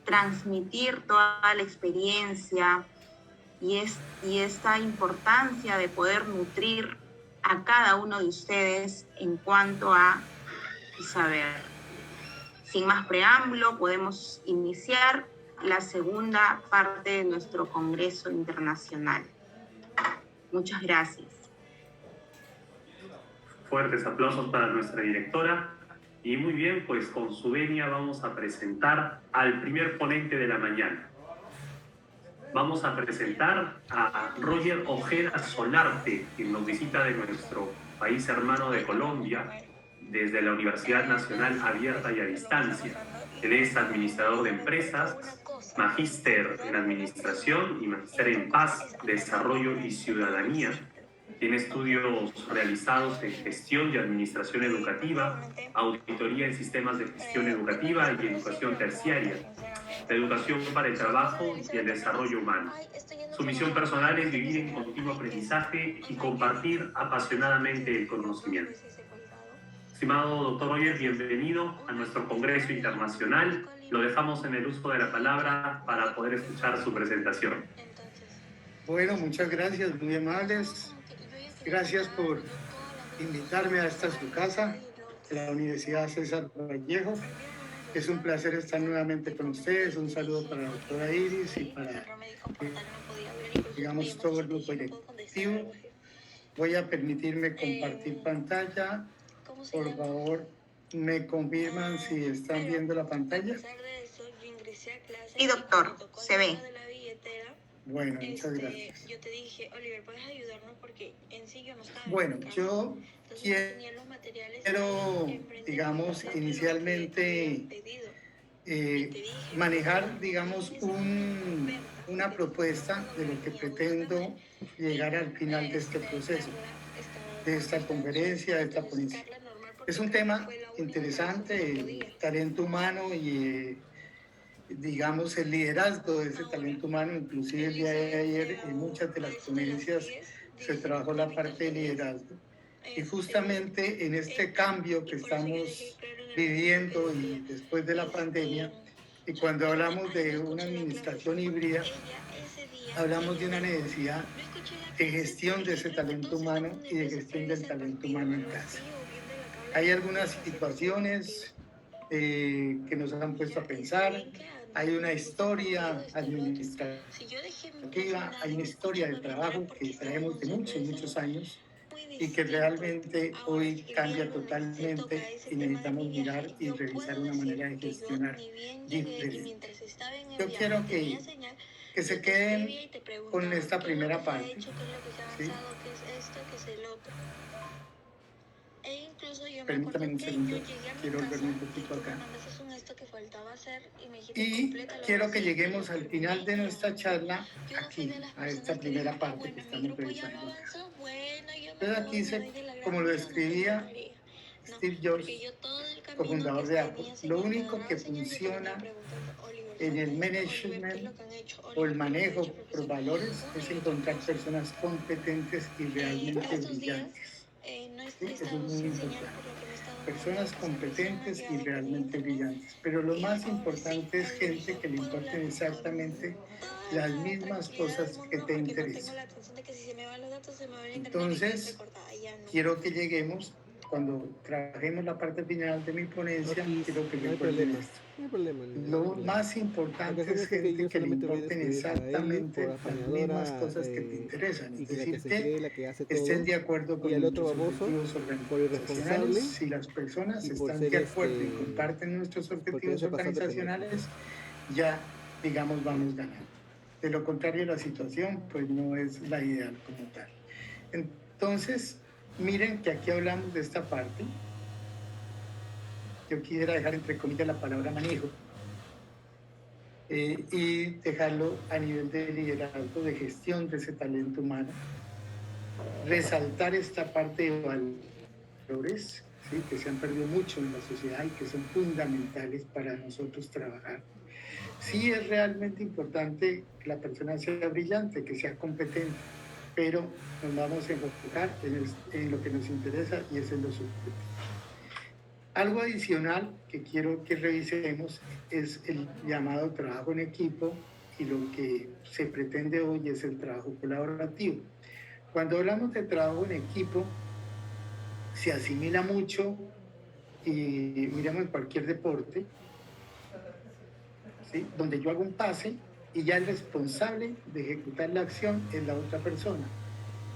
transmitir toda la experiencia y esta importancia de poder nutrir a cada uno de ustedes en cuanto a saber. Sin más preámbulo, podemos iniciar la segunda parte de nuestro Congreso Internacional. Muchas gracias. Fuertes aplausos para nuestra directora. Y muy bien, pues con su venia vamos a presentar al primer ponente de la mañana. Vamos a presentar a Roger Ojeda Solarte, quien nos visita de nuestro país hermano de Colombia, desde la Universidad Nacional Abierta y a Distancia. Él es administrador de empresas, magíster en administración y magíster en paz, desarrollo y ciudadanía. Tiene estudios realizados en gestión y administración educativa, auditoría en sistemas de gestión educativa y educación terciaria, la educación para el trabajo y el desarrollo humano. Su misión personal es vivir en continuo aprendizaje y compartir apasionadamente el conocimiento. Estimado doctor Roger, bienvenido a nuestro Congreso Internacional. Lo dejamos en el uso de la palabra para poder escuchar su presentación. Bueno, muchas gracias, muy amables. Gracias por invitarme a esta su casa, la Universidad César Vallejo. Es un placer estar nuevamente con ustedes. Un saludo para la doctora Iris y para, digamos, todo el grupo directivo. Voy a permitirme compartir pantalla. Por favor, ¿me confirman si están viendo la pantalla? Sí, doctor, se ve. Bueno, muchas gracias. Yo te dije, Oliver, ¿puedes ayudarnos? Porque en sí yo no estaba. Bueno, yo quiero, digamos, inicialmente manejar, digamos, una propuesta de lo que pretendo llegar al final de este proceso, de esta conferencia, de esta ponencia. Es un tema interesante, el talento humano y digamos, el liderazgo de ese talento humano. Inclusive el día de ayer en muchas de las ponencias se trabajó la parte de liderazgo. Y justamente en este cambio que estamos viviendo y después de la pandemia, y cuando hablamos de una administración híbrida, hablamos de una necesidad de gestión de ese talento humano y de gestión del talento humano en casa. Hay algunas situaciones que nos han puesto a pensar. Hay una historia administrativa, hay una historia de trabajo que traemos de muchos años y que realmente hoy cambia totalmente y necesitamos mirar y revisar una manera de gestionar diferente. Yo quiero que se queden con esta primera parte. ¿Sí? Permítame un segundo, quiero verme un poquito acá. Y quiero que lleguemos al final de nuestra charla aquí, a esta primera parte que estamos revisando acá. Entonces aquí, como lo describía Steve Jobs, cofundador de Apple, lo único que funciona en el management o el manejo por valores es encontrar personas competentes y realmente brillantes. Sí, eso es muy importante. Personas competentes y realmente brillantes. Pero lo más importante es gente que le importen exactamente las mismas cosas que te interesan. Entonces, quiero que lleguemos, cuando trabajemos la parte final de mi ponencia, quiero que recuerden esto. Lo más importante es gente que le importen exactamente las mismas cosas que te interesan. Es decir, que estén de acuerdo con nuestros objetivos organizacionales. Si las personas están de acuerdo y comparten nuestros objetivos organizacionales, ya, digamos, vamos ganando. De lo contrario, la situación, pues, no es la ideal como tal. Entonces, miren que aquí hablamos de esta parte. Yo quisiera dejar entre comillas la palabra manejo y dejarlo a nivel de liderazgo, de gestión de ese talento humano. Resaltar esta parte de valores, ¿sí?, que se han perdido mucho en la sociedad y que son fundamentales para nosotros trabajar. Sí es realmente importante que la persona sea brillante, que sea competente, pero nos vamos a enfocar en lo que nos interesa y eso es lo subjetivo. Algo adicional que quiero que revisemos es el llamado trabajo en equipo, y lo que se pretende hoy es el trabajo colaborativo. Cuando hablamos de trabajo en equipo, se asimila mucho, y miremos en cualquier deporte, ¿sí?, donde yo hago un pase y ya el responsable de ejecutar la acción es la otra persona.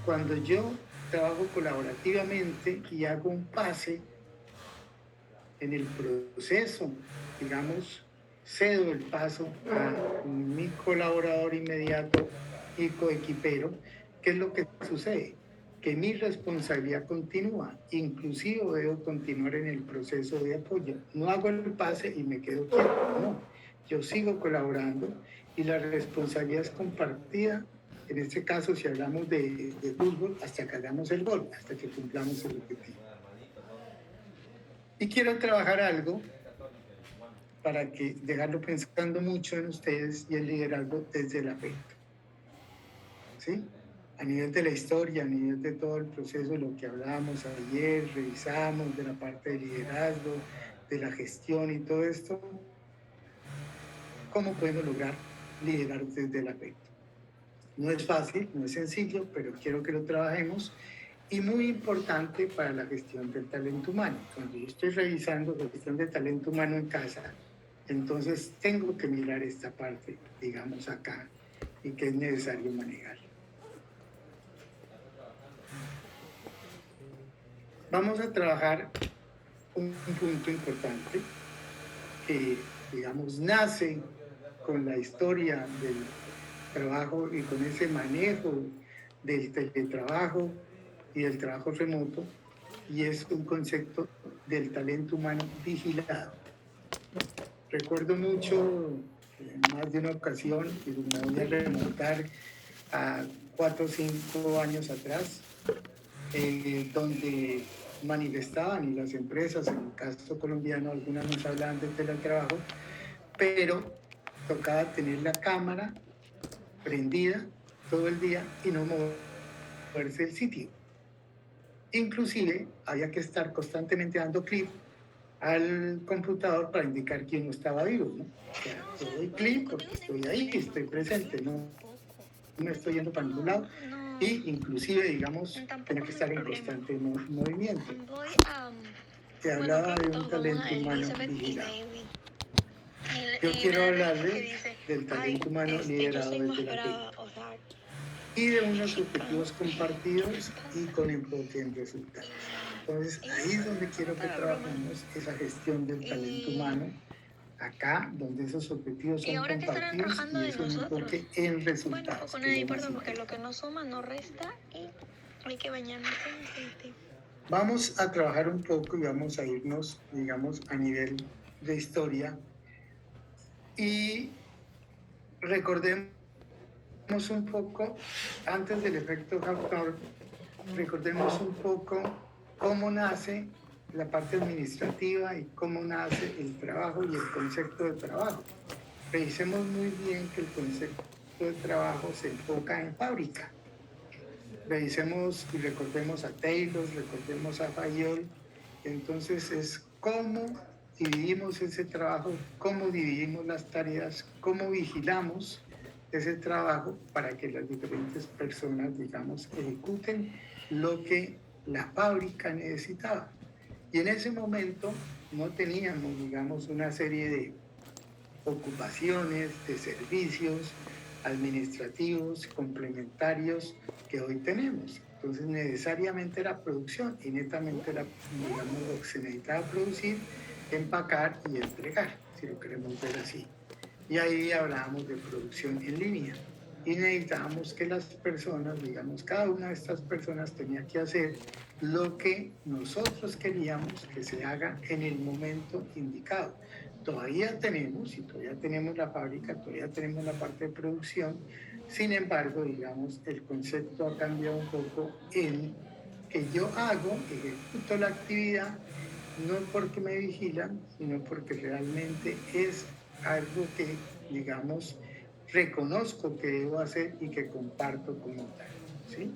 Cuando yo trabajo colaborativamente y hago un pase, en el proceso, digamos, cedo el paso a mi colaborador inmediato y coequipero. ¿Qué es lo que sucede? Que mi responsabilidad continúa, inclusive debo continuar en el proceso de apoyo. No hago el pase y me quedo quieto, no. Yo sigo colaborando y la responsabilidad es compartida. En este caso, si hablamos de fútbol, hasta que hagamos el gol, hasta que cumplamos el objetivo. Y quiero trabajar algo para que dejarlo pensando mucho en ustedes, y el liderazgo desde el afecto. ¿Sí? A nivel de la historia, a nivel de todo el proceso de lo que hablábamos ayer, revisamos de la parte de liderazgo, de la gestión y todo esto, ¿cómo podemos lograr liderar desde el afecto? No es fácil, no es sencillo, pero quiero que lo trabajemos. Y muy importante para la gestión del talento humano. Cuando yo estoy revisando la gestión de talento humano en casa, entonces tengo que mirar esta parte, digamos, acá, y que es necesario manejar. Vamos a trabajar un punto importante que, digamos, nace con la historia del trabajo y con ese manejo del teletrabajo y del trabajo remoto, y es un concepto del talento humano vigilado. Recuerdo mucho, en más de una ocasión, y me voy a remontar a 4 o 5 años atrás, donde manifestaban, y las empresas, en el caso colombiano, algunas nos hablaban de teletrabajo, pero tocaba tener la cámara prendida todo el día y no moverse del sitio. Inclusive había que estar constantemente dando clic al computador para indicar quién no estaba vivo, ¿no? O sea, yo doy clic porque estoy ahí, estoy presente, no me estoy yendo para ningún lado, y inclusive, digamos, tenía que estar en constante movimiento. Se hablaba de un talento humano vigilado. Yo quiero hablarles del talento humano liderado desde la afecto, y de unos objetivos compartidos y con enfoque en resultados. Entonces, ahí es donde quiero que trabajemos esa gestión del talento humano, acá, donde esos objetivos son compartidos y es un enfoque en resultados. Bueno, de acuerdo, porque lo que no suma no resta y hay que bañarnos en aceite. Vamos a trabajar un poco y vamos a irnos, digamos, a nivel de historia, y recordemos un poco, antes del efecto Hawthorne, recordemos un poco cómo nace la parte administrativa y cómo nace el trabajo y el concepto de trabajo. Revisemos muy bien que el concepto de trabajo se enfoca en fábrica. Revisemos y recordemos a Taylor, recordemos a Fayol. Entonces es cómo dividimos ese trabajo, cómo dividimos las tareas, cómo vigilamos ese trabajo para que las diferentes personas, digamos, ejecuten lo que la fábrica necesitaba. Y en ese momento no teníamos, digamos, una serie de ocupaciones, de servicios administrativos complementarios que hoy tenemos. Entonces necesariamente era producción, y netamente era, digamos, lo que se necesitaba producir, empacar y entregar, si lo queremos ver así. Y ahí hablábamos de producción en línea, y necesitábamos que las personas, digamos, cada una de estas personas tenía que hacer lo que nosotros queríamos que se haga en el momento indicado. Todavía tenemos, y todavía tenemos la fábrica, todavía tenemos la parte de producción. Sin embargo, digamos, el concepto ha cambiado un poco en que yo ejecuto la actividad, no porque me vigilan, sino porque realmente es algo que, digamos, reconozco que debo hacer y que comparto como tal, ¿sí?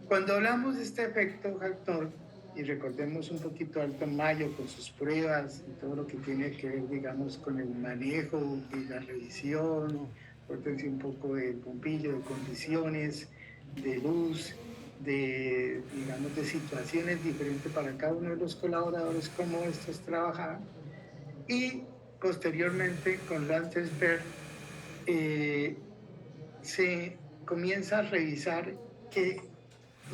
Cuando hablamos de este efecto Hawthorne, y recordemos un poquito Alto Mayo con sus pruebas y todo lo que tiene que ver, digamos, con el manejo y la revisión, acuérdense un poco del bombillo, de condiciones, de luz, digamos, de situaciones diferentes para cada uno de los colaboradores, cómo estos trabajaban. Y posteriormente con Landsberg se comienza a revisar que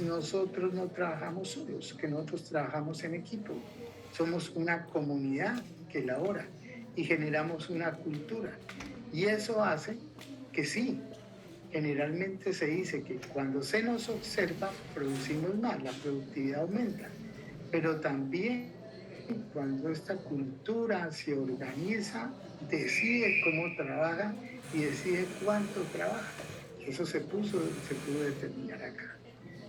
nosotros no trabajamos solos, que nosotros trabajamos en equipo. Somos una comunidad que elabora y generamos una cultura. Y eso hace que sí, generalmente se dice que cuando se nos observa, producimos más, la productividad aumenta. Pero también cuando esta cultura se organiza, decide cómo trabaja y decide cuánto trabaja. Eso se pudo determinar acá.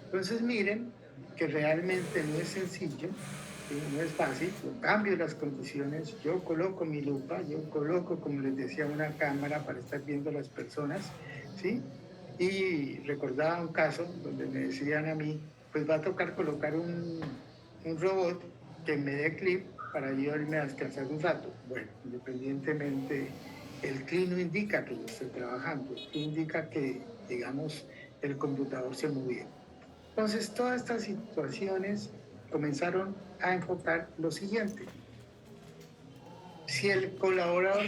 Entonces miren que realmente no es sencillo, ¿sí? No es fácil, yo cambio las condiciones, yo coloco mi lupa, yo coloco, como les decía, una cámara para estar viendo las personas, ¿sí? Y recordaba un caso donde me decían a mí, pues va a tocar colocar un robot que me dé clip para yo irme a descansar un rato. Bueno, independientemente, el clip no indica que yo esté trabajando, el clip indica que, digamos, el computador se movió. Entonces, todas estas situaciones comenzaron a enfocar lo siguiente. Si el colaborador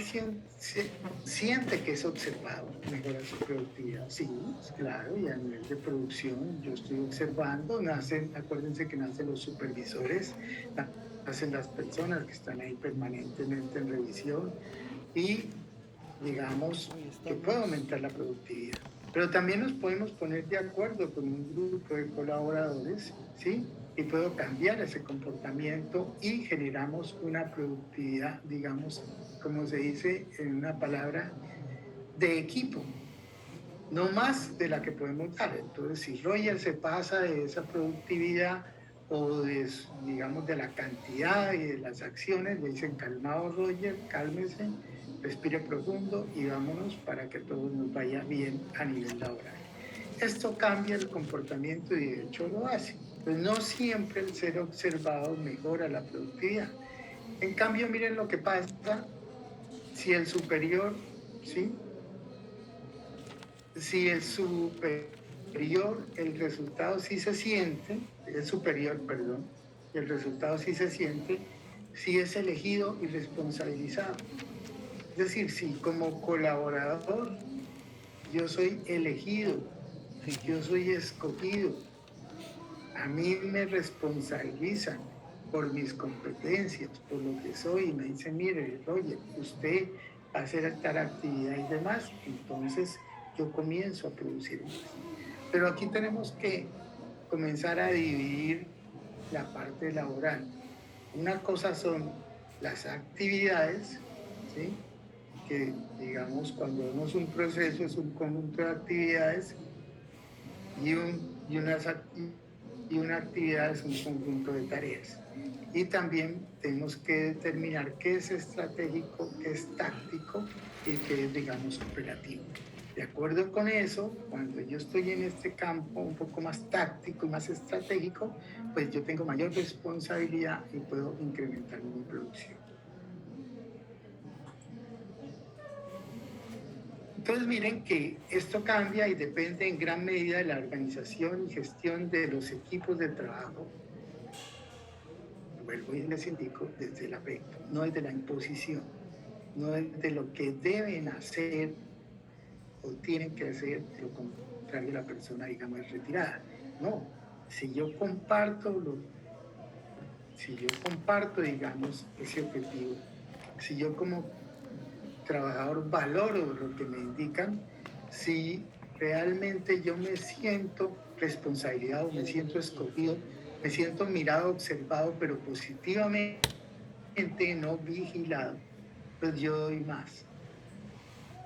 siente que es observado, mejora su productividad. Sí, claro, y a nivel de producción yo estoy observando, acuérdense que nacen los supervisores, nacen las personas que están ahí permanentemente en revisión y digamos que puede aumentar la productividad. Pero también nos podemos poner de acuerdo con un grupo de colaboradores, ¿sí? Y puedo cambiar ese comportamiento y generamos una productividad, digamos, como se dice en una palabra, de equipo, no más de la que podemos dar. Entonces, si Roger se pasa de esa productividad o de, digamos, de la cantidad y de las acciones, le dicen, calmado Roger, cálmese, respire profundo y vámonos para que todo nos vaya bien a nivel laboral. Esto cambia el comportamiento y de hecho lo hace. Pues no siempre el ser observado mejora la productividad. En cambio, miren lo que pasa si el superior, ¿sí? Si el superior, el resultado sí se siente, el superior, perdón, el resultado sí se siente, si es elegido y responsabilizado. Es decir, si como colaborador yo soy elegido, yo soy escogido, a mí me responsabilizan por mis competencias, por lo que soy, y me dicen, mire, oye, usted va a hacer tal actividad y demás, entonces yo comienzo a producir más. Pero aquí tenemos que comenzar a dividir la parte laboral. Una cosa son las actividades, ¿sí? Que digamos cuando vemos un proceso es un conjunto de actividades y una actividad es un conjunto de tareas. Y también tenemos que determinar qué es estratégico, qué es táctico y qué es, digamos, operativo. De acuerdo con eso, cuando yo estoy en este campo un poco más táctico y más estratégico, pues yo tengo mayor responsabilidad y puedo incrementar mi producción. Entonces miren que esto cambia y depende en gran medida de la organización y gestión de los equipos de trabajo. Vuelvo y les indico desde el afecto, no es de la imposición, no es de lo que deben hacer o tienen que hacer, de lo contrario la persona, digamos, es retirada. No, si yo comparto, digamos, ese objetivo, si yo como trabajador valoro lo que me indican, si realmente yo me siento responsabilizado, me siento escogido, me siento mirado, observado, pero positivamente, no vigilado, pues yo doy más.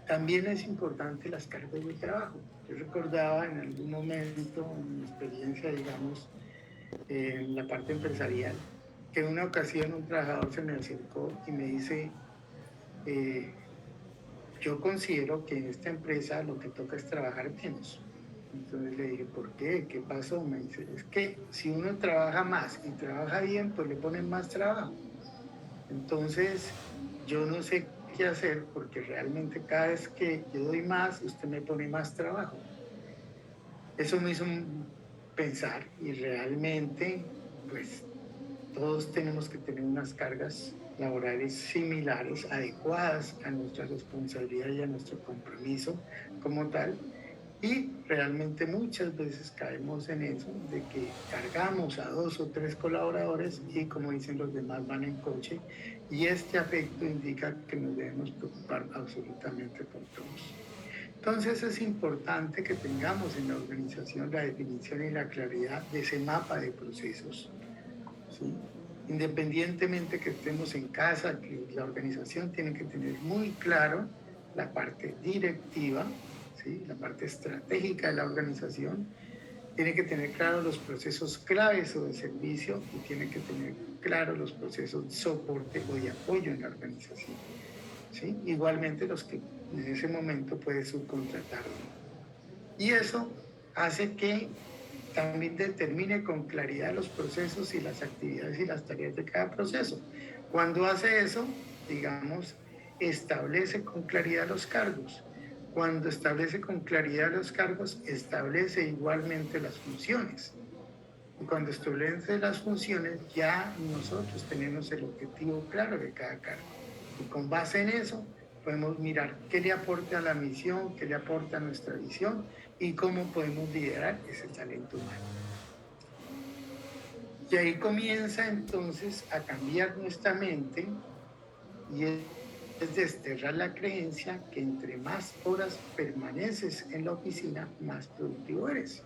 También es importante las cargas de trabajo. Yo recordaba en algún momento, en mi experiencia, digamos, en la parte empresarial, que en una ocasión un trabajador se me acercó y me dice, yo considero que en esta empresa lo que toca es trabajar menos. Entonces le dije, ¿por qué? ¿Qué pasó? Me dice, es que si uno trabaja más y trabaja bien, pues le ponen más trabajo. Entonces, yo no sé qué hacer porque realmente cada vez que yo doy más, usted me pone más trabajo. Eso me hizo pensar y realmente, pues todos tenemos que tener unas cargas laborales similares, adecuadas a nuestra responsabilidad y a nuestro compromiso como tal. Y realmente muchas veces caemos en eso, de que cargamos a 2 o 3 colaboradores y como dicen los demás van en coche y este afecto indica que nos debemos preocupar absolutamente por todos. Entonces es importante que tengamos en la organización la definición y la claridad de ese mapa de procesos, ¿sí? Independientemente que estemos en casa, que la organización tiene que tener muy claro la parte directiva, ¿sí? La parte estratégica de la organización, tiene que tener claro los procesos claves o de servicio y tiene que tener claro los procesos de soporte o de apoyo en la organización, ¿sí? Igualmente los que en ese momento puede subcontratar. Y eso hace que también determine con claridad los procesos y las actividades y las tareas de cada proceso. Cuando hace eso, digamos, establece con claridad los cargos. Cuando establece con claridad los cargos, establece igualmente las funciones. Y cuando establece las funciones, ya nosotros tenemos el objetivo claro de cada cargo. Y con base en eso, podemos mirar qué le aporta a la misión, qué le aporta a nuestra visión y cómo podemos liderar ese talento humano. Y ahí comienza entonces a cambiar nuestra mente y es desterrar la creencia que entre más horas permaneces en la oficina, más productivo eres.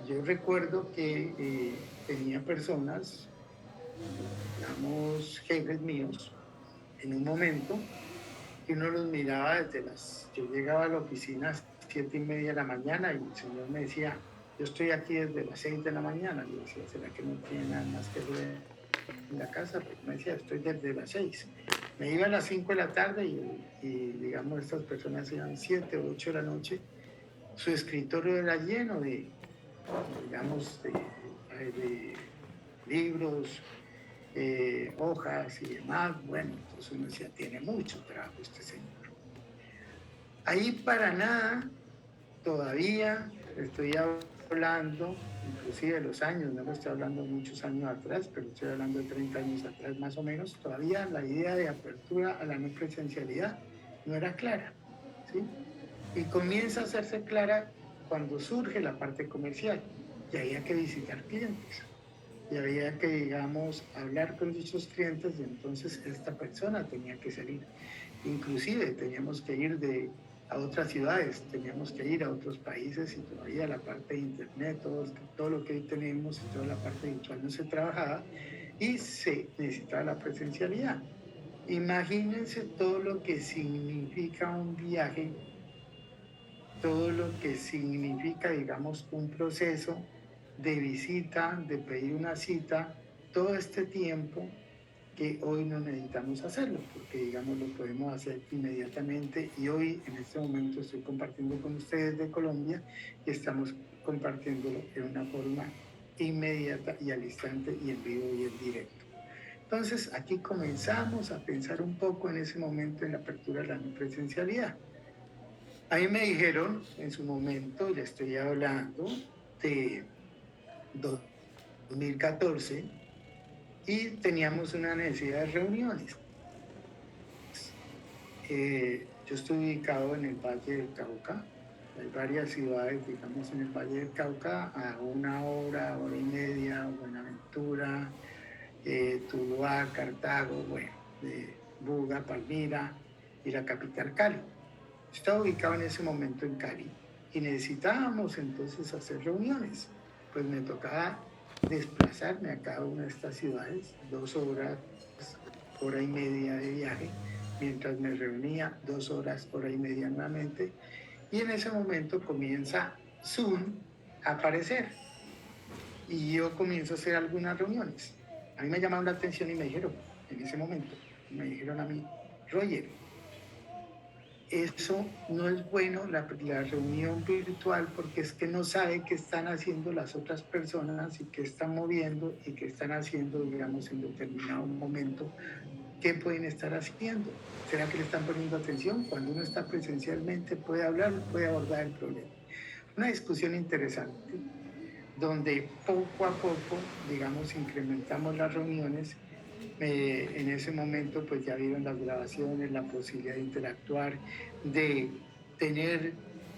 Yo recuerdo que tenía personas, digamos, jefes míos, en un momento que uno los miraba yo llegaba a la oficina a 7:30 de la mañana y el señor me decía, yo estoy aquí desde las 6 de la mañana. Y yo decía, ¿será que no tiene nada más que hacer en la casa? Porque me decía, estoy desde las 6. Me iba a las 5 de la tarde y digamos, estas personas iban 7 o 8 de la noche. Su escritorio era lleno digamos, de libros, hojas y demás. Bueno, entonces uno decía, tiene mucho trabajo este señor. Ahí para nada, todavía estoy hablando, inclusive de los años, no lo estoy hablando muchos años atrás, pero estoy hablando de 30 años atrás más o menos, todavía la idea de apertura a la no presencialidad no era clara, ¿sí? Y comienza a hacerse clara cuando surge la parte comercial y había que visitar clientes. Y había que, digamos, hablar con dichos clientes y entonces esta persona tenía que salir. Inclusive teníamos que ir a otras ciudades, teníamos que ir a otros países y todavía la parte de internet, todo lo que hoy tenemos y toda la parte virtual no se trabajaba y se necesitaba la presencialidad. Imagínense todo lo que significa un viaje, todo lo que significa, digamos, un proceso de visita, de pedir una cita, todo este tiempo que hoy no necesitamos hacerlo, porque digamos lo podemos hacer inmediatamente y hoy en este momento estoy compartiendo con ustedes de Colombia y estamos compartiéndolo en una forma inmediata y al instante y en vivo y en directo. Entonces aquí comenzamos a pensar un poco en ese momento en la apertura de la no presencialidad. A mí me dijeron en su momento, ya estoy hablando de 2014, y teníamos una necesidad de reuniones. Yo estoy ubicado en el Valle del Cauca. Hay varias ciudades, digamos, en el Valle del Cauca, a 1 hora, 1 hora y media, Buenaventura, Tuluá, Cartago, bueno, Buga, Palmira y la capital Cali. Estaba ubicado en ese momento en Cali y necesitábamos entonces hacer reuniones. Pues me tocaba desplazarme a cada una de estas ciudades, 2 horas, 1 hora y media de viaje, mientras me reunía 2 horas, 1 hora y media nuevamente. Y en ese momento comienza Zoom a aparecer y yo comienzo a hacer algunas reuniones. A mí me llamaron la atención y me dijeron, en ese momento, me dijeron a mí, Roger, eso no es bueno, la reunión virtual, porque es que no sabe qué están haciendo las otras personas y qué están moviendo y qué están haciendo, digamos, en determinado momento, qué pueden estar haciendo. ¿Será que le están poniendo atención? Cuando uno está presencialmente puede hablar, puede abordar el problema. Una discusión interesante, donde poco a poco, digamos, incrementamos las reuniones. En ese momento pues ya vieron las grabaciones, la posibilidad de interactuar, de tener,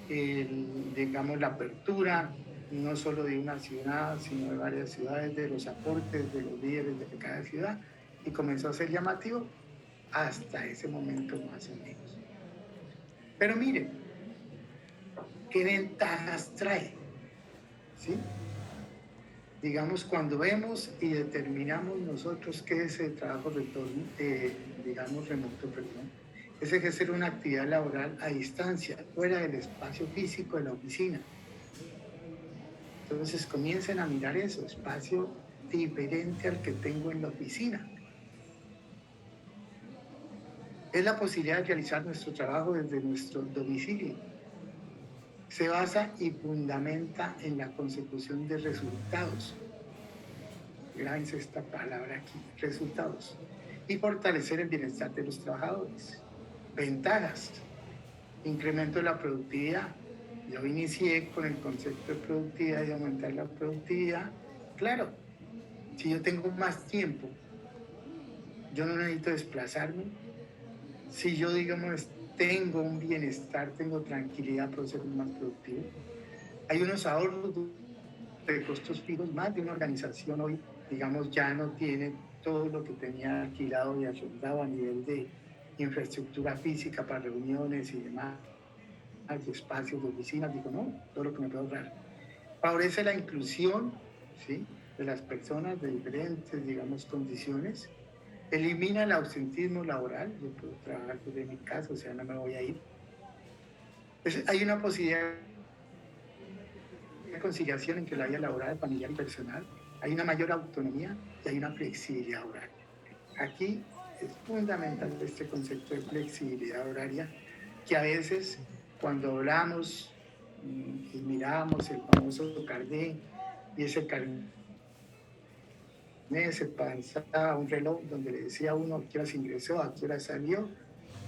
digamos, la apertura, no solo de una ciudad, sino de varias ciudades, de los aportes de los líderes de cada ciudad, y comenzó a ser llamativo hasta ese momento más o menos. Pero miren, ¿qué ventajas trae? ¿Sí? Digamos, cuando vemos y determinamos nosotros qué es el trabajo retorno, digamos remoto, perdón, es ejercer una actividad laboral a distancia, fuera del espacio físico de la oficina. Entonces comiencen a mirar eso, espacio diferente al que tengo en la oficina. Es la posibilidad de realizar nuestro trabajo desde nuestro domicilio. Se basa y fundamenta en la consecución de resultados. Grábense esta palabra aquí, resultados. Y fortalecer el bienestar de los trabajadores. Ventajas. Incremento de la productividad. Yo inicié con el concepto de productividad y aumentar la productividad. Claro, si yo tengo más tiempo, yo no necesito desplazarme. Si yo, digamos, tengo un bienestar, tengo tranquilidad, puedo ser más productivo. Hay unos ahorros de costos fijos, más de una organización hoy, digamos, ya no tiene todo lo que tenía alquilado y arrendado a nivel de infraestructura física para reuniones y demás, de espacios de oficinas, digo, no, todo lo que me puedo ahorrar. Favorece la inclusión, ¿sí?, de las personas de diferentes, digamos, condiciones. Elimina el ausentismo laboral, yo puedo trabajar desde mi casa, o sea, no me voy a ir. Hay una posibilidad de conciliación entre la vida laboral, familiar y personal. Hay una mayor autonomía y hay una flexibilidad horaria. Aquí es fundamental este concepto de flexibilidad horaria, que a veces cuando hablamos y miramos el famoso carnet, y ese carnet se pasaba un reloj donde le decía a uno a qué hora se ingresó, a qué hora salió,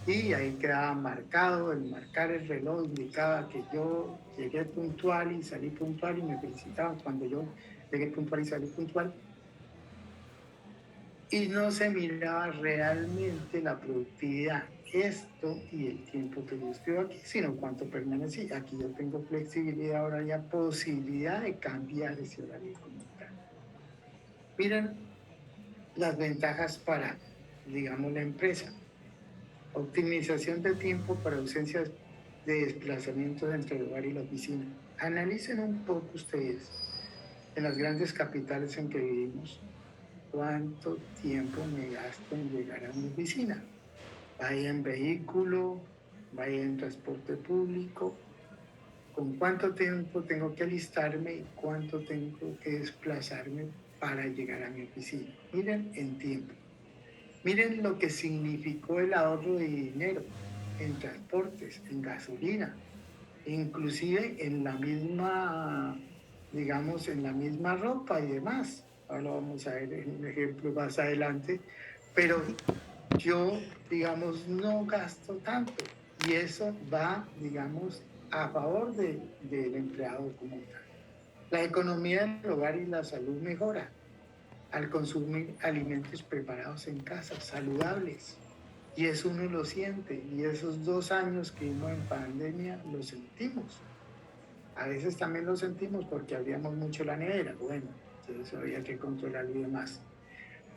y ahí quedaba marcado. El marcar el reloj indicaba que yo llegué puntual y salí puntual, y me felicitaban cuando yo llegué puntual y salí puntual, y no se miraba realmente la productividad, esto y el tiempo que yo estuve aquí, sino cuánto permanecí. Aquí yo tengo flexibilidad horaria, posibilidad de cambiar ese horario comunitario. Miren las ventajas para, digamos, la empresa. Optimización de tiempo para ausencias de desplazamiento entre el hogar y la oficina. Analicen un poco ustedes, en las grandes capitales en que vivimos, cuánto tiempo me gasto en llegar a mi oficina. Vaya en vehículo, vaya en transporte público, con cuánto tiempo tengo que alistarme y cuánto tengo que desplazarme para llegar a mi oficina. Miren en tiempo. Miren lo que significó el ahorro de dinero en transportes, en gasolina, inclusive en la misma, digamos, en la misma ropa y demás. Ahora vamos a ver un ejemplo más adelante, pero yo, digamos, no gasto tanto, y eso va, digamos, a favor del empleado como tal. La economía del hogar y la salud mejora al consumir alimentos preparados en casa, saludables. Y eso uno lo siente, y esos 2 años que vimos en pandemia lo sentimos. A veces también lo sentimos porque abríamos mucho la nevera, bueno, entonces había que controlarlo y demás.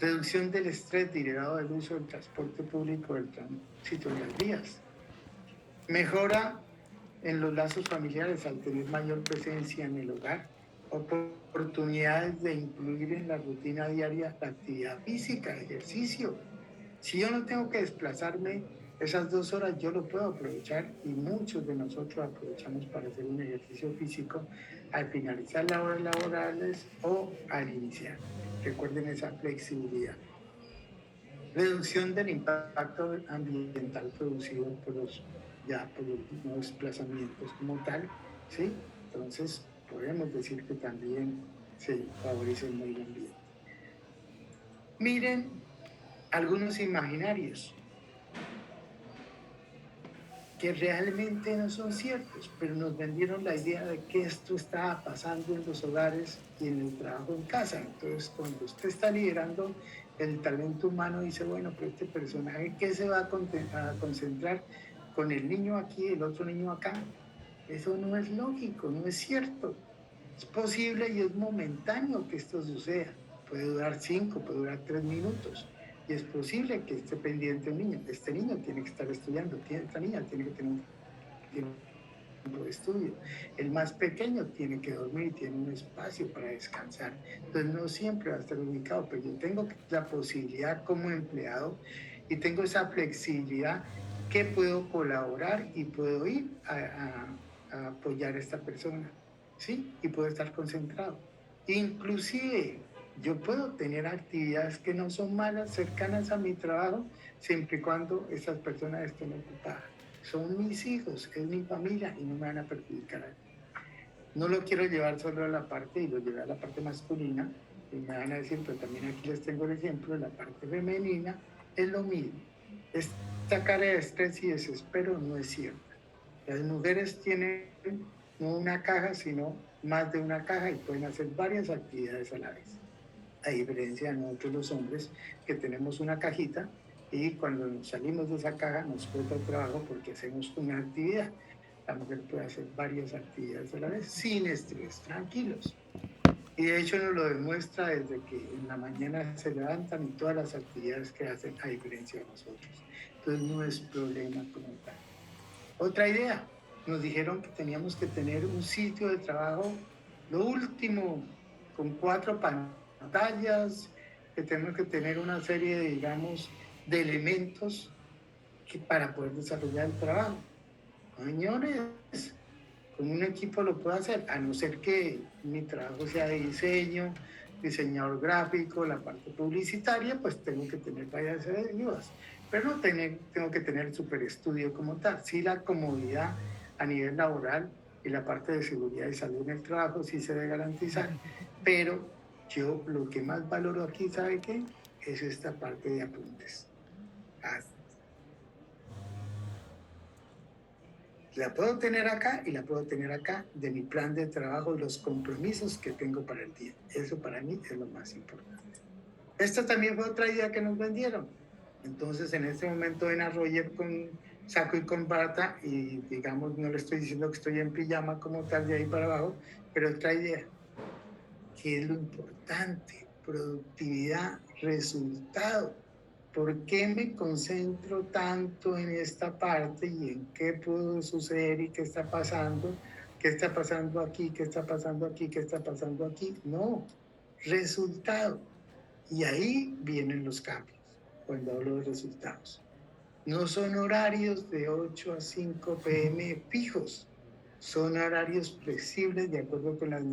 Reducción del estrés derivado del uso del transporte público, del tránsito en las vías. Mejora en los lazos familiares al tener mayor presencia en el hogar. Oportunidades de incluir en la rutina diaria la actividad física, ejercicio. Si yo no tengo que desplazarme esas 2 horas, yo lo puedo aprovechar, y muchos de nosotros aprovechamos para hacer un ejercicio físico al finalizar las horas laborales o al iniciar. Recuerden esa flexibilidad. Reducción del impacto ambiental producido por los ya por los desplazamientos como tal, ¿sí? Entonces, podemos decir que también se favorece el medio ambiente. Miren algunos imaginarios que realmente no son ciertos, pero nos vendieron la idea de que esto estaba pasando en los hogares y en el trabajo en casa. Entonces, cuando usted está liderando el talento humano, dice, bueno, pero este personaje, ¿qué se va a concentrar con el niño aquí y el otro niño acá? Eso no es lógico, no es cierto. Es posible y es momentáneo que esto suceda. Puede durar 5, puede durar 3 minutos. Y es posible que esté pendiente un niño. Este niño tiene que estar estudiando, esta niña tiene que tener un tiempo de estudio. El más pequeño tiene que dormir y tiene un espacio para descansar. Entonces no siempre va a estar ubicado, pero yo tengo la posibilidad como empleado y tengo esa flexibilidad que puedo colaborar y puedo ir a apoyar a esta persona, ¿sí? Y puedo estar concentrado. Inclusive yo puedo tener actividades que no son malas, cercanas a mi trabajo, siempre y cuando esas personas estén ocupadas. Son mis hijos, es mi familia y no me van a perjudicar. No lo quiero llevar solo a la parte, y lo llevé a la parte masculina, y me van a decir, pero también aquí les tengo el ejemplo de la parte femenina, es lo mismo. Esta cara de estrés y desespero no es cierta. Las mujeres tienen no una caja, sino más de una caja y pueden hacer varias actividades a la vez. A diferencia de nosotros los hombres, que tenemos una cajita y cuando salimos de esa caja nos cuesta el trabajo porque hacemos una actividad. La mujer puede hacer varias actividades a la vez sin estrés, tranquilos. Y de hecho nos lo demuestra desde que en la mañana se levantan y todas las actividades que hacen a diferencia de nosotros. Entonces no es problema como tal. Otra idea, nos dijeron que teníamos que tener un sitio de trabajo, lo último, con 4 pantallas, que tenemos que tener una serie de, digamos, de elementos para poder desarrollar el trabajo. Señores, con un equipo lo puedo hacer, a no ser que mi trabajo sea de diseño, diseñador gráfico, la parte publicitaria, pues tengo que tener varias ayudas. Pero no tengo que tener el super estudio como tal. Sí, la comodidad a nivel laboral y la parte de seguridad y salud en el trabajo sí se debe garantizar. Pero yo lo que más valoro aquí, ¿sabe qué? Es esta parte de apuntes. La puedo tener acá y la puedo tener acá de mi plan de trabajo y los compromisos que tengo para el día. Eso para mí es lo más importante. Esta también fue otra idea que nos vendieron. Entonces, en este momento ven a Roger con saco y con bata y, digamos, no le estoy diciendo que estoy en pijama como tal de ahí para abajo, pero otra idea, que es lo importante, productividad, resultado. ¿Por qué me concentro tanto en esta parte y en qué pudo suceder y qué está pasando? ¿Qué está pasando aquí? ¿Qué está pasando aquí? ¿Qué está pasando aquí? No, resultado. Y ahí vienen los cambios, cuando hablo de resultados. No son horarios de 8 a 5 p.m. fijos, son horarios flexibles de acuerdo con las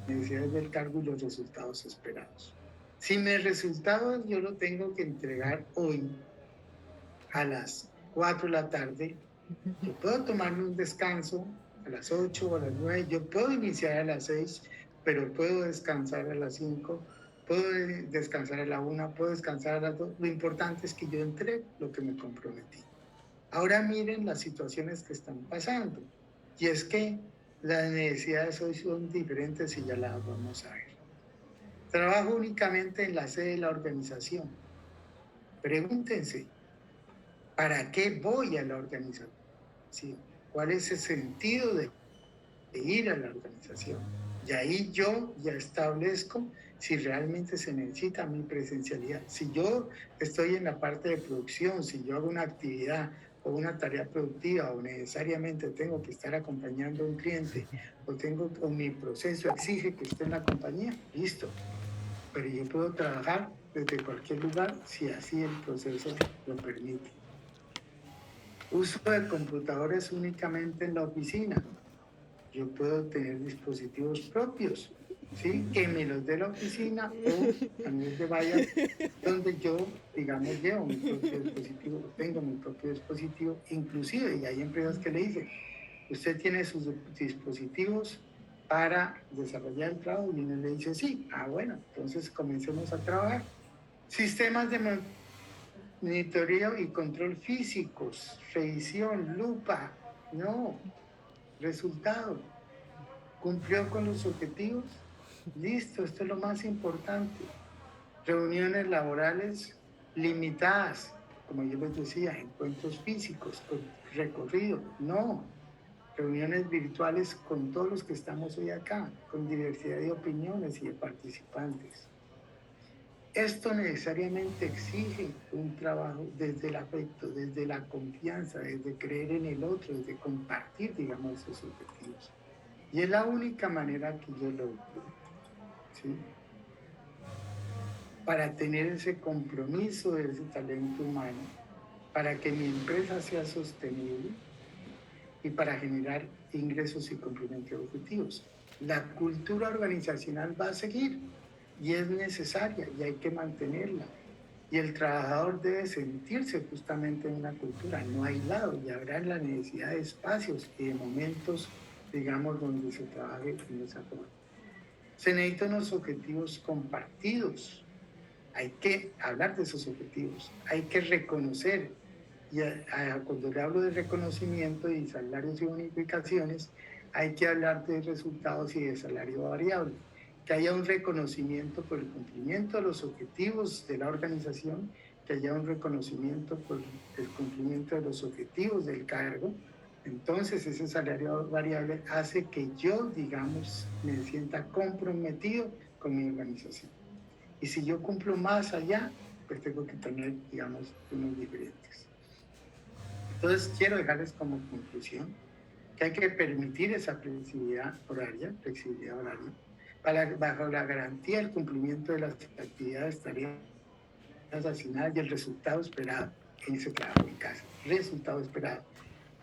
necesidades del cargo y los resultados esperados. Si mis resultados yo lo tengo que entregar hoy a las 4 de la tarde, yo puedo tomarme un descanso a las 8 o a las 9, yo puedo iniciar a las 6, pero puedo descansar a las 5, puedo descansar a la 1, puedo descansar a las 2. Lo importante es que yo entregue lo que me comprometí. Ahora miren las situaciones que están pasando. Y es que las necesidades hoy son diferentes y ya las vamos a ver. Trabajo únicamente en la sede de la organización. Pregúntense, ¿para qué voy a la organización? ¿Cuál es el sentido de ir a la organización? Y ahí yo ya establezco si realmente se necesita mi presencialidad. Si yo estoy en la parte de producción, si yo hago una actividad o una tarea productiva o necesariamente tengo que estar acompañando a un cliente o mi proceso exige que esté en la compañía, listo. Pero yo puedo trabajar desde cualquier lugar si así el proceso lo permite. Uso de computadores únicamente en la oficina. Yo puedo tener dispositivos propios ¿sí? Que me los dé la oficina o también que vaya donde yo, digamos, llevo mi propio dispositivo, tengo mi propio dispositivo, inclusive, y hay empresas que le dicen, usted tiene sus dispositivos para desarrollar el trabajo, y uno le dice, sí, bueno, entonces comencemos a trabajar. Sistemas de monitoreo y control físicos, revisión, lupa, no, resultado. ¿Cumplió con los objetivos? Listo, esto es lo más importante. Reuniones laborales limitadas, como yo les decía, encuentros físicos, con recorrido, no. Reuniones virtuales con todos los que estamos hoy acá, con diversidad de opiniones y de participantes. Esto necesariamente exige un trabajo desde el afecto, desde la confianza, desde creer en el otro, desde compartir, digamos, esos objetivos. Y es la única manera que yo lo veo, ¿sí? Para tener ese compromiso de ese talento humano, para que mi empresa sea sostenible y para generar ingresos y cumplimiento de objetivos. La cultura organizacional va a seguir y es necesaria y hay que mantenerla. Y el trabajador debe sentirse justamente en una cultura, no aislado, y habrá la necesidad de espacios y de momentos, digamos, donde se trabaje en esa forma. Se necesitan unos objetivos compartidos. Hay que hablar de esos objetivos, hay que reconocer. Y cuando le hablo de reconocimiento y salarios y bonificaciones, hay que hablar de resultados y de salario variable. Que haya un reconocimiento por el cumplimiento de los objetivos de la organización, que haya un reconocimiento por el cumplimiento de los objetivos del cargo. Entonces ese salario variable hace que yo, digamos, me sienta comprometido con mi organización. Y si yo cumplo más allá, pues tengo que tener, digamos, unos diferentes. Entonces, quiero dejarles como conclusión que hay que permitir esa flexibilidad horaria, bajo la garantía del cumplimiento de las actividades, tareas asignadas y el resultado esperado en ese trabajo en casa. Resultado esperado.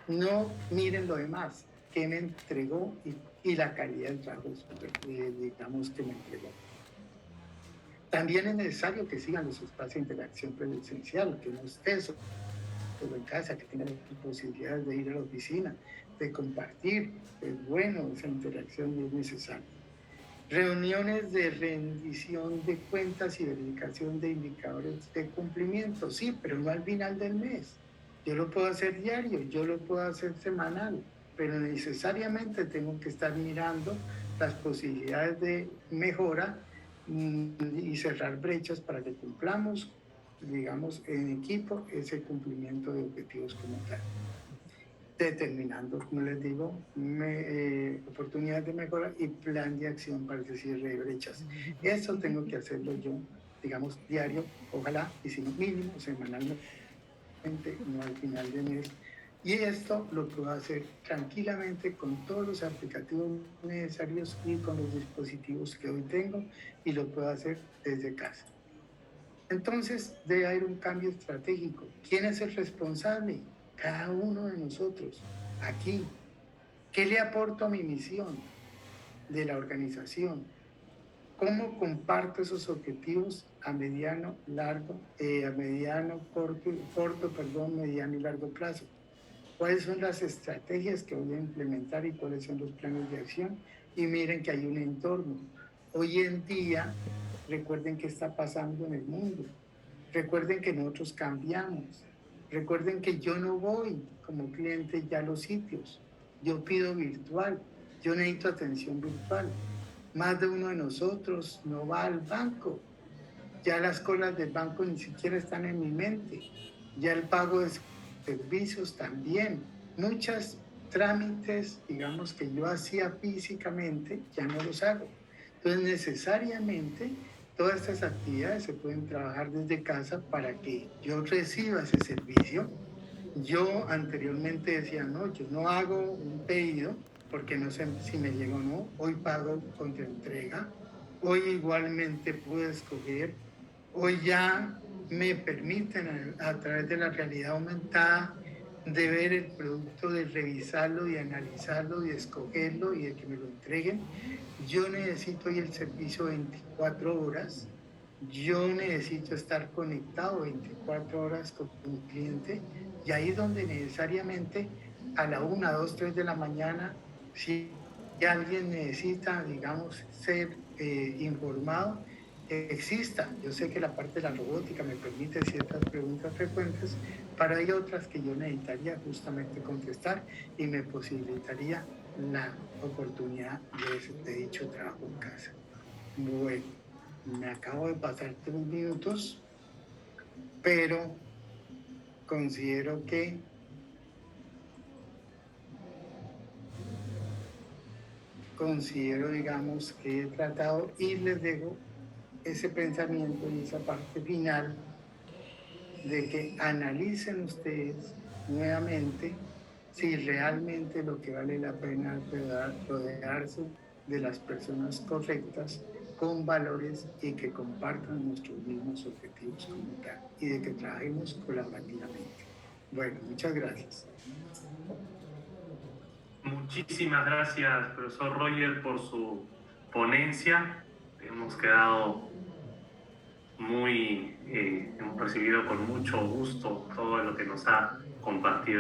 No miren lo demás, que me entregó y la calidad del trabajo, digamos, que me entregó. También es necesario que sigan los espacios de interacción presencial, que no esté solo en casa, que tengan posibilidades de ir a la oficina, de compartir. Es bueno, esa interacción es necesaria. Reuniones de rendición de cuentas y verificación de indicadores de cumplimiento, sí, pero no al final del mes. Yo lo puedo hacer diario, yo lo puedo hacer semanal, pero necesariamente tengo que estar mirando las posibilidades de mejora y cerrar brechas para que cumplamos, digamos, en equipo ese cumplimiento de objetivos como tal. Determinando, como les digo, oportunidades de mejora y plan de acción para el cierre de brechas. Eso tengo que hacerlo yo, digamos, diario, ojalá, y si no mínimo, semanalmente, no al final de mes. Y esto lo puedo hacer tranquilamente con todos los aplicativos necesarios y con los dispositivos que hoy tengo, y lo puedo hacer desde casa. Entonces debe haber un cambio estratégico. ¿Quién es el responsable? Cada uno de nosotros, aquí. ¿Qué le aporto a mi misión de la organización? ¿Cómo comparto esos objetivos a mediano, corto, mediano y largo plazo? ¿Cuáles son las estrategias que voy a implementar y cuáles son los planes de acción? Y miren que hay un entorno. Hoy en día, recuerden qué está pasando en el mundo. Recuerden que nosotros cambiamos. Recuerden que yo no voy como cliente ya a los sitios. Yo pido virtual. Yo necesito atención virtual. Más de uno de nosotros no va al banco. Ya las colas del banco ni siquiera están en mi mente. Ya el pago de servicios también. Muchos trámites, digamos, que yo hacía físicamente, ya no los hago. Entonces, necesariamente, todas estas actividades se pueden trabajar desde casa para que yo reciba ese servicio. Yo anteriormente decía, no, yo no hago un pedido porque no sé si me llega o no. Hoy pago contra entrega. Hoy igualmente puedo escoger. Hoy ya me permiten a través de la realidad aumentada de ver el producto, de revisarlo, de analizarlo, de escogerlo y de que me lo entreguen. Yo necesito hoy el servicio 24 horas. Yo necesito estar conectado 24 horas con un cliente, y ahí es donde necesariamente a la 1, 2, 3 de la mañana, si alguien necesita, digamos, ser informado, exista. Yo sé que la parte de la robótica me permite ciertas preguntas frecuentes, pero hay otras que yo necesitaría justamente contestar y me posibilitaría la oportunidad de dicho trabajo en casa. Bueno, me acabo de pasar 3 minutos, pero considero, digamos, que he tratado, y les dejo ese pensamiento y esa parte final de que analicen ustedes nuevamente si realmente lo que vale la pena es rodearse de las personas correctas, con valores y que compartan nuestros mismos objetivos como tal, y de que trabajemos colaborativamente. Bueno, muchas gracias. Muchísimas gracias, profesor Roger, por su ponencia. Hemos quedado hemos recibido con mucho gusto todo lo que nos ha compartido.